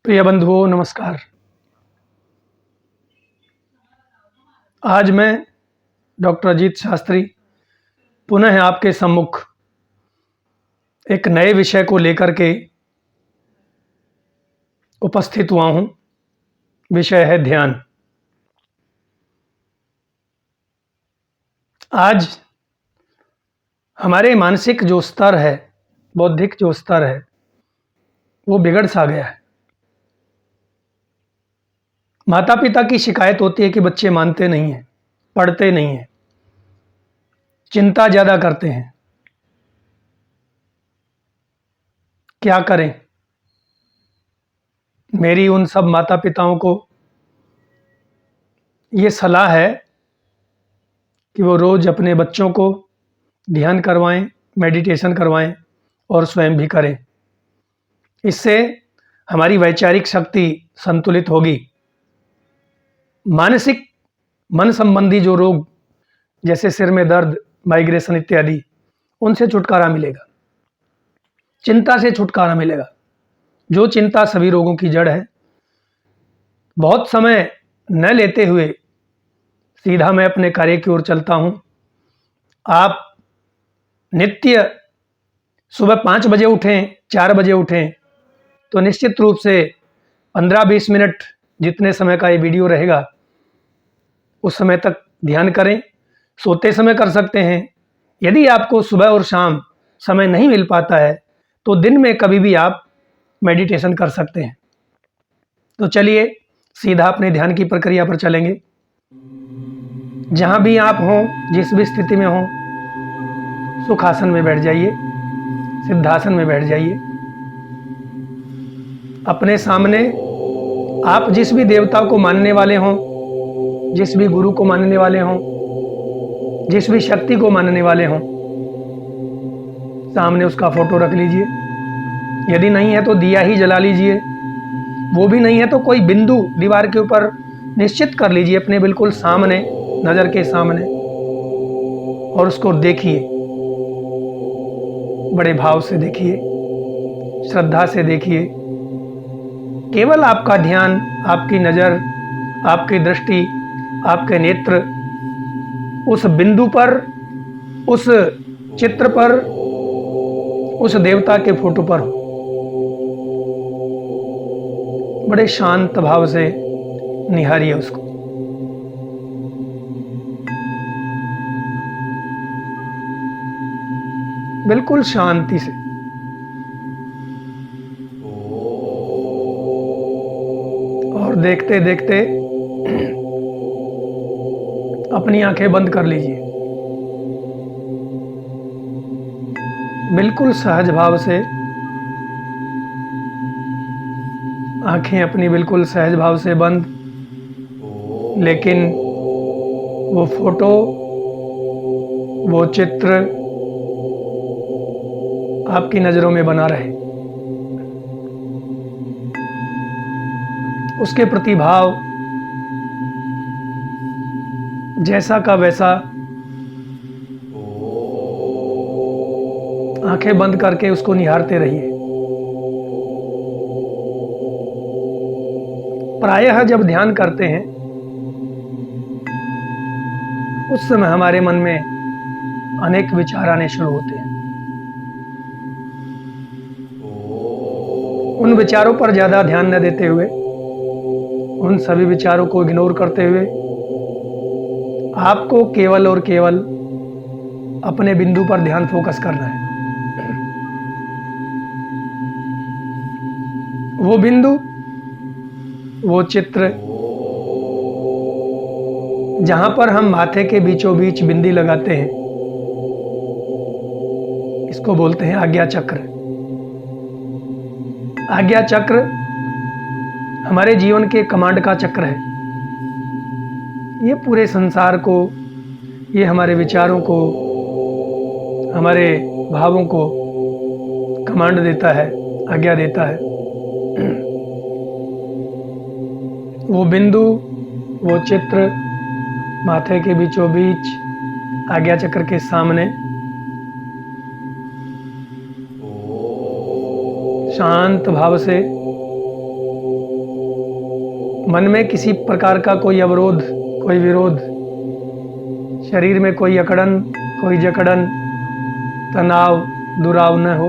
प्रिय बंधुओं नमस्कार। आज मैं डॉक्टर अजीत शास्त्री पुनः आपके सम्मुख एक नए विषय को लेकर के उपस्थित हुआ हूँ। विषय है ध्यान। आज हमारे मानसिक जो स्तर है, बौद्धिक जो स्तर है, वो बिगड़ सा गया है। माता पिता की शिकायत होती है कि बच्चे मानते नहीं हैं, पढ़ते नहीं हैं, चिंता ज़्यादा करते हैं। क्या करें? मेरी उन सब माता पिताओं को ये सलाह है कि वो रोज़ अपने बच्चों को ध्यान करवाएं, मेडिटेशन करवाएं और स्वयं भी करें। इससे हमारी वैचारिक शक्ति संतुलित होगी। मानसिक मन संबंधी जो रोग जैसे सिर में दर्द, माइग्रेशन इत्यादि, उनसे छुटकारा मिलेगा। चिंता से छुटकारा मिलेगा, जो चिंता सभी रोगों की जड़ है। बहुत समय न लेते हुए सीधा मैं अपने कार्य की ओर चलता हूँ। आप नित्य सुबह 5 बजे उठें, 4 बजे उठें तो निश्चित रूप से 15-20 मिनट जितने समय का ये वीडियो रहेगा उस समय तक ध्यान करें। सोते समय कर सकते हैं। यदि आपको सुबह और शाम समय नहीं मिल पाता है तो दिन में कभी भी आप मेडिटेशन कर सकते हैं। तो चलिए सीधा अपने ध्यान की प्रक्रिया पर चलेंगे। जहाँ भी आप हों, जिस भी स्थिति में हों, सुखासन में बैठ जाइए, सिद्धासन में बैठ जाइए। अपने सामने आप जिस भी देवता को मानने वाले हों, जिस भी गुरु को मानने वाले हों, जिस भी शक्ति को मानने वाले हों, सामने उसका फोटो रख लीजिए। यदि नहीं है तो दिया ही जला लीजिए। वो भी नहीं है तो कोई बिंदु दीवार के ऊपर निश्चित कर लीजिए अपने बिल्कुल सामने, नज़र के सामने, और उसको देखिए। बड़े भाव से देखिए, श्रद्धा से देखिए। केवल आपका ध्यान, आपकी नज़र, आपकी दृष्टि, आपके नेत्र उस बिंदु पर, उस चित्र पर, उस देवता के फोटो पर हो। बड़े शांत भाव से निहारिए उसको। बिल्कुल शांति से। और देखते देखते अपनी आंखें बंद कर लीजिए। बिल्कुल सहज भाव से आंखें अपनी बिल्कुल सहज भाव से बंद, लेकिन वो फोटो, वो चित्र आपकी नज़रों में बना रहे। उसके प्रति भाव जैसा का वैसा आंखें बंद करके उसको निहारते रहिए। प्रायः जब ध्यान करते हैं उस समय हमारे मन में अनेक विचार आने शुरू होते हैं। उन विचारों पर ज़्यादा ध्यान न देते हुए, उन सभी विचारों को इग्नोर करते हुए आपको केवल और केवल अपने बिंदु पर ध्यान फोकस करना है। वो बिंदु, वो चित्र जहां पर हम माथे के बीचों बीच बिंदी लगाते हैं, इसको बोलते हैं आज्ञा चक्र। आज्ञा चक्र हमारे जीवन के कमांड का चक्र है। ये पूरे संसार को, ये हमारे विचारों को, हमारे भावों को कमांड देता है, आज्ञा देता है। वो बिंदु, वो चित्र माथे के बीचों बीच आज्ञा चक्र के सामने शांत भाव से मन में किसी प्रकार का कोई अवरोध, कोई विरोध, शरीर में कोई अकड़न, कोई जकड़न, तनाव, दुराव न हो।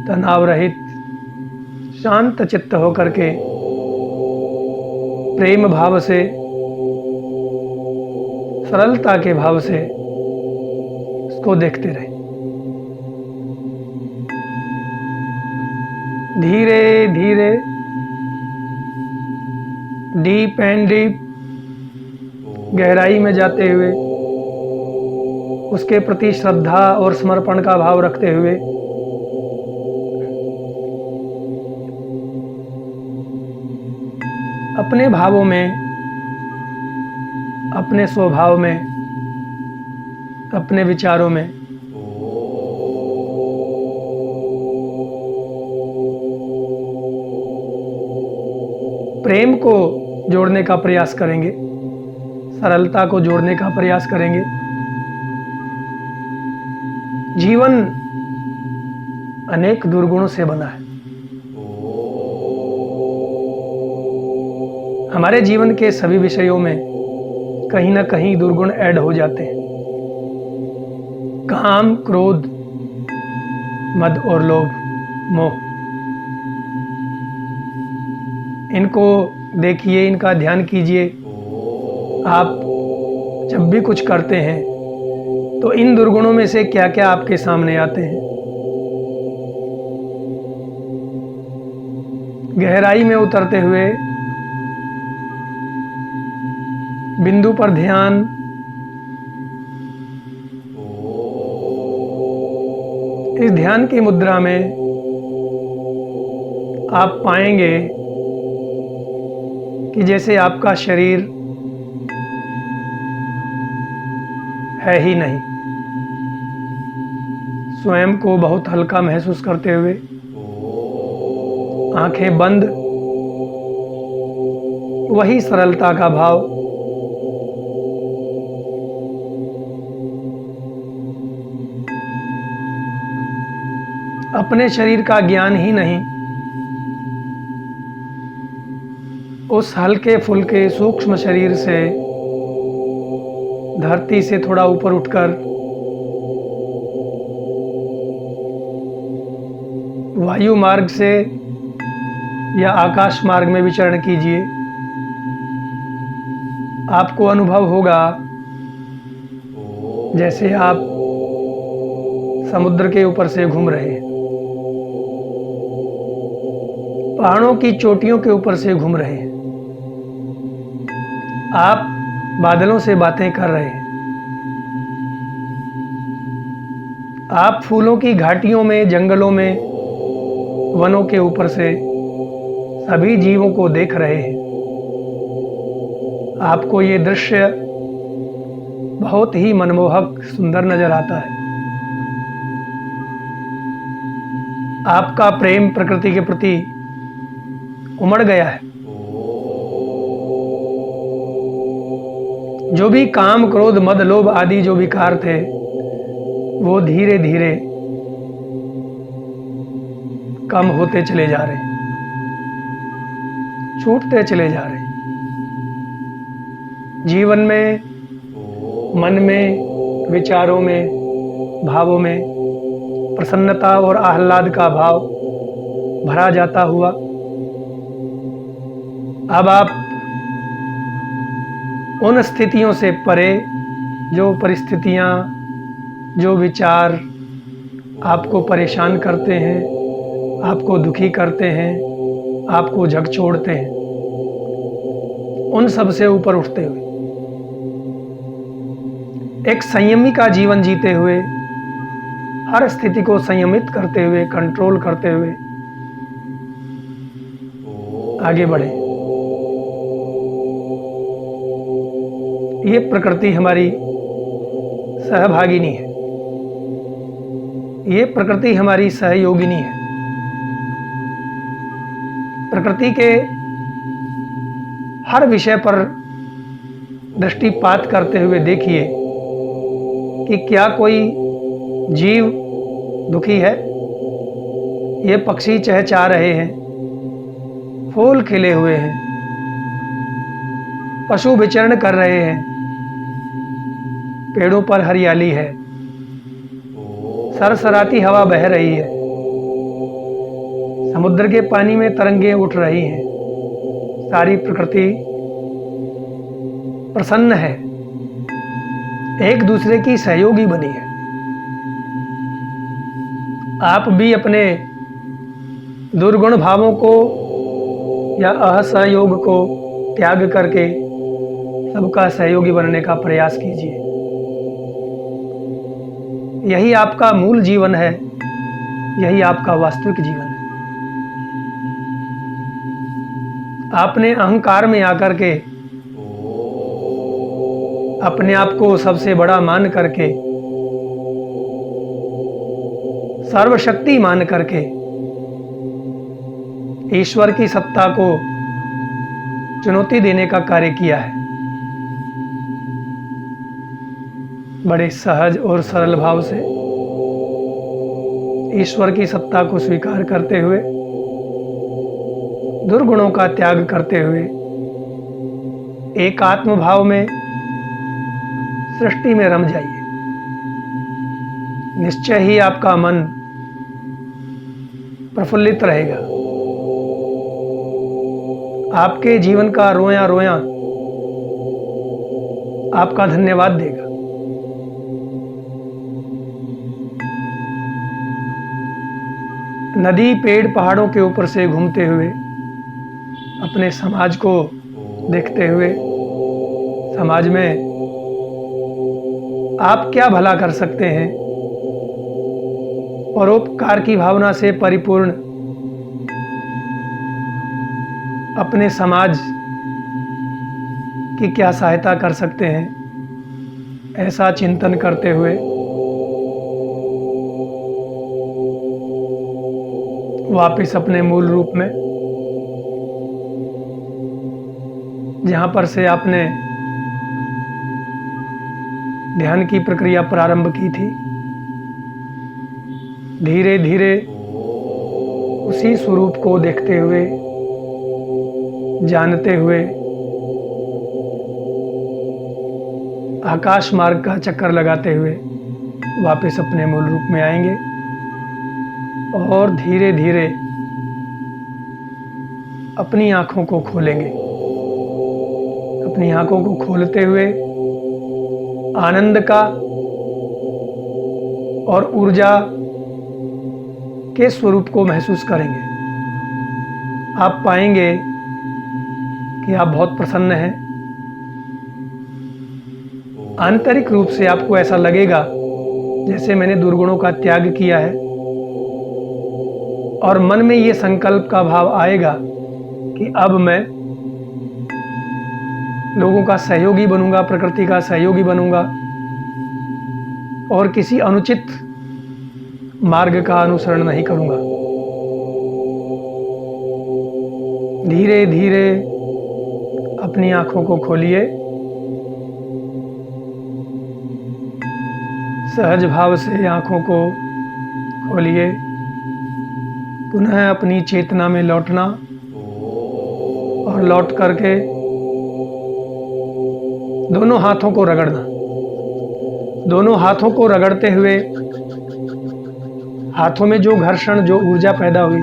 तनाव रहित शांत चित्त होकर के प्रेम भाव से, सरलता के भाव से उसको देखते रहे। धीरे धीरे, डीप एंड डीप, गहराई में जाते हुए, उसके प्रति श्रद्धा और समर्पण का भाव रखते हुए अपने भावों में, अपने स्वभाव में, अपने विचारों में प्रेम को जोड़ने का प्रयास करेंगे, सरलता को जोड़ने का प्रयास करेंगे। जीवन अनेक दुर्गुणों से बना है। हमारे जीवन के सभी विषयों में कहीं ना कहीं दुर्गुण ऐड हो जाते हैं। काम, क्रोध, मद और लोभ, मोह, इनको देखिए, इनका ध्यान कीजिए। आप जब भी कुछ करते हैं तो इन दुर्गुणों में से क्या क्या आपके सामने आते हैं। गहराई में उतरते हुए बिंदु पर ध्यान, इस ध्यान की मुद्रा में आप पाएंगे कि जैसे आपका शरीर है ही नहीं। स्वयं को बहुत हल्का महसूस करते हुए, आंखें बंद, वही सरलता का भाव, अपने शरीर का ज्ञान ही नहीं, उस हल्के फुल्के सूक्ष्म शरीर से धरती से थोड़ा ऊपर उठकर वायु मार्ग से या आकाश मार्ग में विचरण कीजिए। आपको अनुभव होगा जैसे आप समुद्र के ऊपर से घूम रहे हैं, पहाड़ों की चोटियों के ऊपर से घूम रहे हैं, आप बादलों से बातें कर रहे हैं, आप फूलों की घाटियों में, जंगलों में, वनों के ऊपर से सभी जीवों को देख रहे हैं। आपको ये दृश्य बहुत ही मनमोहक, सुंदर नजर आता है। आपका प्रेम प्रकृति के प्रति उमड़ गया है। जो भी काम, क्रोध, मद, लोभ आदि जो विकार थे, वो धीरे धीरे कम होते चले जा रहे, छूटते चले जा रहे। जीवन में, मन में, विचारों में, भावों में प्रसन्नता और आह्लाद का भाव भरा जाता हुआ अब आप उन स्थितियों से परे, जो परिस्थितियां, जो विचार आपको परेशान करते हैं, आपको दुखी करते हैं, आपको झकझोरते हैं, उन सब से ऊपर उठते हुए एक संयमी का जीवन जीते हुए, हर स्थिति को संयमित करते हुए, कंट्रोल करते हुए आगे बढ़े। ये प्रकृति हमारी सहभागिनी है, ये प्रकृति हमारी सहयोगिनी है। प्रकृति के हर विषय पर दृष्टिपात करते हुए देखिए कि क्या कोई जीव दुखी है। ये पक्षी चहचहा रहे हैं, फूल खिले हुए हैं, पशु विचरण कर रहे हैं, पेड़ों पर हरियाली है, सरसराती हवा बह रही है, समुद्र के पानी में तरंगें उठ रही हैं, सारी प्रकृति प्रसन्न है, एक दूसरे की सहयोगी बनी है। आप भी अपने दुर्गुण भावों को या असहयोग को त्याग करके सबका सहयोगी बनने का प्रयास कीजिए। यही आपका मूल जीवन है, यही आपका वास्तविक जीवन है। आपने अहंकार में आकर के अपने आप को सबसे बड़ा मान करके, सर्वशक्ति मान करके ईश्वर की सत्ता को चुनौती देने का कार्य किया है। बड़े सहज और सरल भाव से ईश्वर की सत्ता को स्वीकार करते हुए, दुर्गुणों का त्याग करते हुए, एक आत्म भाव में सृष्टि में रम जाइए। निश्चय ही आपका मन प्रफुल्लित रहेगा। आपके जीवन का रोया रोया आपका धन्यवाद देगा। नदी पेड़ पहाड़ों के ऊपर से घूमते हुए अपने समाज को देखते हुए, समाज में आप क्या भला कर सकते हैं, परोपकार की भावना से परिपूर्ण अपने समाज की क्या सहायता कर सकते हैं, ऐसा चिंतन करते हुए वापिस अपने मूल रूप में, जहाँ पर से आपने ध्यान की प्रक्रिया प्रारंभ की थी, धीरे धीरे उसी स्वरूप को देखते हुए, जानते हुए आकाश मार्ग का चक्कर लगाते हुए वापस अपने मूल रूप में आएंगे और धीरे धीरे अपनी आँखों को खोलेंगे। अपनी आँखों को खोलते हुए आनंद का और ऊर्जा के स्वरूप को महसूस करेंगे। आप पाएंगे कि आप बहुत प्रसन्न हैं। आंतरिक रूप से आपको ऐसा लगेगा जैसे मैंने दुर्गुणों का त्याग किया है, और मन में ये संकल्प का भाव आएगा कि अब मैं लोगों का सहयोगी बनूंगा, प्रकृति का सहयोगी बनूंगा और किसी अनुचित मार्ग का अनुसरण नहीं करूंगा। धीरे धीरे अपनी आंखों को खोलिए, सहज भाव से आंखों को खोलिए, पुनः अपनी चेतना में लौटना और लौट करके दोनों हाथों को रगड़ना। दोनों हाथों को रगड़ते हुए हाथों में जो घर्षण, जो ऊर्जा पैदा हुई,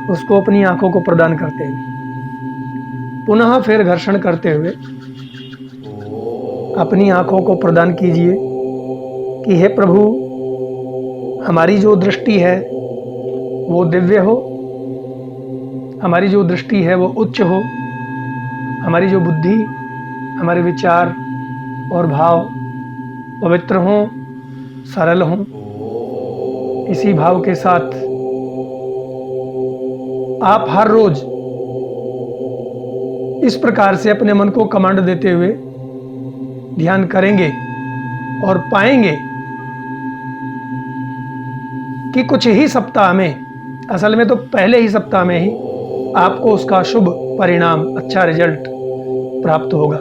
उसको अपनी आंखों को प्रदान करते हुए पुनः फिर घर्षण करते हुए अपनी आंखों को प्रदान कीजिए कि हे प्रभु, हमारी जो दृष्टि है वो दिव्य हो, हमारी जो दृष्टि है वो उच्च हो, हमारी जो बुद्धि, हमारे विचार और भाव पवित्र हों, सरल हों। इसी भाव के साथ आप हर रोज इस प्रकार से अपने मन को कमांड देते हुए ध्यान करेंगे और पाएंगे कि कुछ ही सप्ताह में, असल में तो पहले ही सप्ताह में ही आपको उसका शुभ परिणाम, अच्छा रिजल्ट प्राप्त होगा।